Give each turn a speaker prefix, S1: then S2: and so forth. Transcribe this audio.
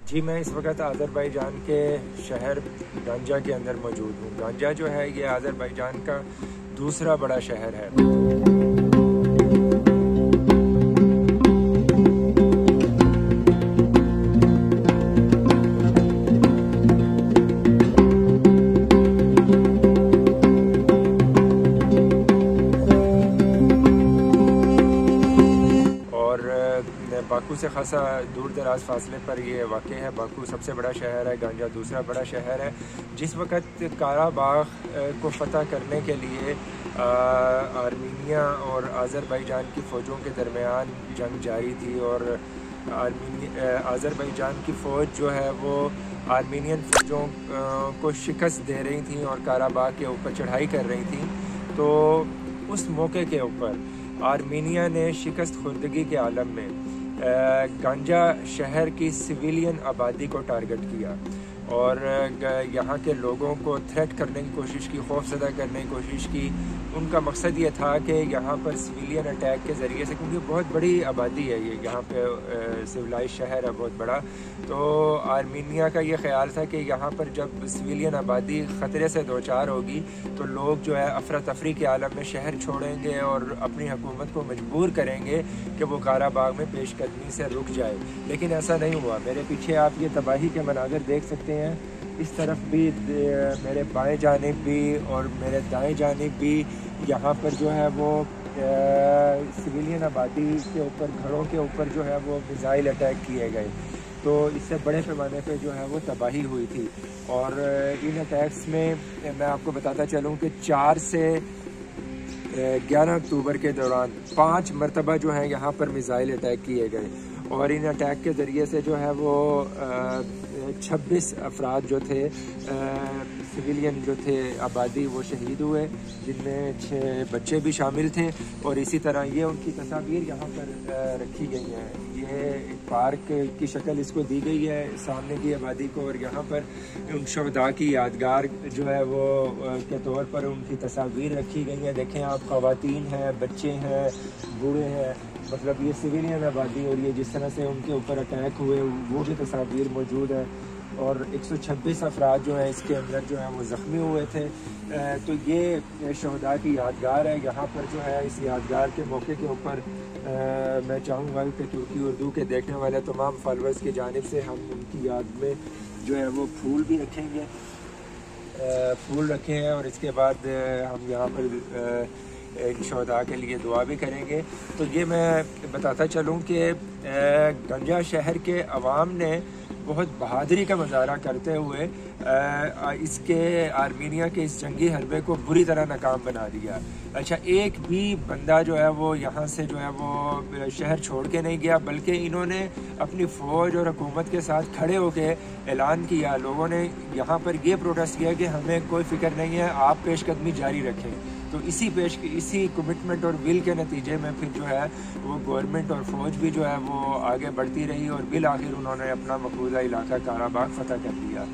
S1: जी, मैं इस वक्त आज़रबाईजान के शहर गांजा के अंदर मौजूद हूँ। गांजा जो है ये आज़रबाईजान का दूसरा बड़ा शहर है। और बाकू से खासा दूर दराज फासले पर ये वाक़ है। बाकू सबसे बड़ा शहर है, गांजा दूसरा बड़ा शहर है। जिस वक़्त काराबाग को फ़तह करने के लिए आर्मीनिया और आज़रबाईजान की फ़ौजों के दरमियान जंग जारी थी और आज़रबाईजान की फ़ौज जो है वो आर्मीनियन फ़ौजों को शिकस्त दे रही थी और काराबाग के ऊपर चढ़ाई कर रही थी। तो उस मौके के ऊपर आर्मीनिया ने शिकस्त खुर्दगी के आलम में गांजा शहर की सिविलियन आबादी को टारगेट किया और यहाँ के लोगों को थ्रेट करने की कोशिश की, खौफज़दा करने की कोशिश की। उनका मकसद ये था कि यहाँ पर सिविलियन अटैक के ज़रिए से, क्योंकि बहुत बड़ी आबादी है ये, यहाँ पे सिविलाइज शहर है बहुत बड़ा, तो आर्मीनिया का ये ख्याल था कि यहाँ पर जब सिविलियन आबादी ख़तरे से दो चार होगी तो लोग जो है अफरा तफरी के आलम में शहर छोड़ेंगे और अपनी हुकूमत को मजबूर करेंगे कि वो काराबाग में पेशकदमी से रुक जाए। लेकिन ऐसा नहीं हुआ। मेरे पीछे आप ये तबाही के मनाज़र देख सकते हैं। इस तरफ भी, मेरे बाएं जानिब भी और मेरे दाएं जानिब भी यहाँ पर जो है वो सिविलियन आबादी के ऊपर, घरों के ऊपर जो है वो मिसाइल अटैक किए गए। तो इससे बड़े पैमाने पे जो है वो तबाही हुई थी। और इन अटैक्स में मैं आपको बताता चलूँ कि 4 से 11 अक्टूबर के दौरान 5 मरतबा जो है यहाँ पर मिसाइल अटैक किए गए और इन अटैक के ज़रिए से जो है वो 26 अफराद जो थे, सिविलियन जो थे आबादी, वो शहीद हुए, जिनमें 6 बच्चे भी शामिल थे। और इसी तरह ये उनकी तस्वीर यहाँ पर रखी गई हैं। ये एक पार्क की शक्ल इसको दी गई है सामने की आबादी को, और यहाँ पर उन शहदा की यादगार जो है वो के तौर पर उनकी तस्वीर रखी गई है। देखें आप, ख़वातीन हैं, बच्चे हैं, बूढ़े हैं, मतलब ये सिविलियन आबादी, और ये जिस तरह से उनके ऊपर अटैक हुए वो भी तस्वीर मौजूद है। और 126 अफराद जो है इसके अंदर जो है वो ज़ख्मी हुए थे। तो ये शहदा की यादगार है। यहाँ पर जो है इस यादगार के मौके के ऊपर मैं चाहूँगा कि तुर्की उर्दू के देखने वाले तमाम फॉलोअर्स की जानिब से हम उनकी याद में जो है वो फूल भी रखेंगे, फूल रखे हैं। और इसके बाद हम यहाँ पर शहदा के लिए दुआ भी करेंगे। तो ये मैं बताता चलूँ कि गंजा शहर के अवाम ने बहुत बहादुरी का मुजाहरा करते हुए इसके आर्मीनिया के इस जंगी हरबे को बुरी तरह नाकाम बना दिया। अच्छा, एक भी बंदा जो है वो यहाँ से जो है वो शहर छोड़ के नहीं गया, बल्कि इन्होंने अपनी फ़ौज और हुकूमत के साथ खड़े होकर ऐलान किया, लोगों ने यहाँ पर ये प्रोटेस्ट किया कि हमें कोई फ़िक्र नहीं है, आप पेशकदमी जारी रखें। तो इसी कमिटमेंट और विल के नतीजे में फिर जो है वो गवर्नमेंट और फ़ौज भी जो है वो आगे बढ़ती रही और बिल आखिर उन्होंने अपना मकबूजा इलाका काराबाग फ़तह कर दिया।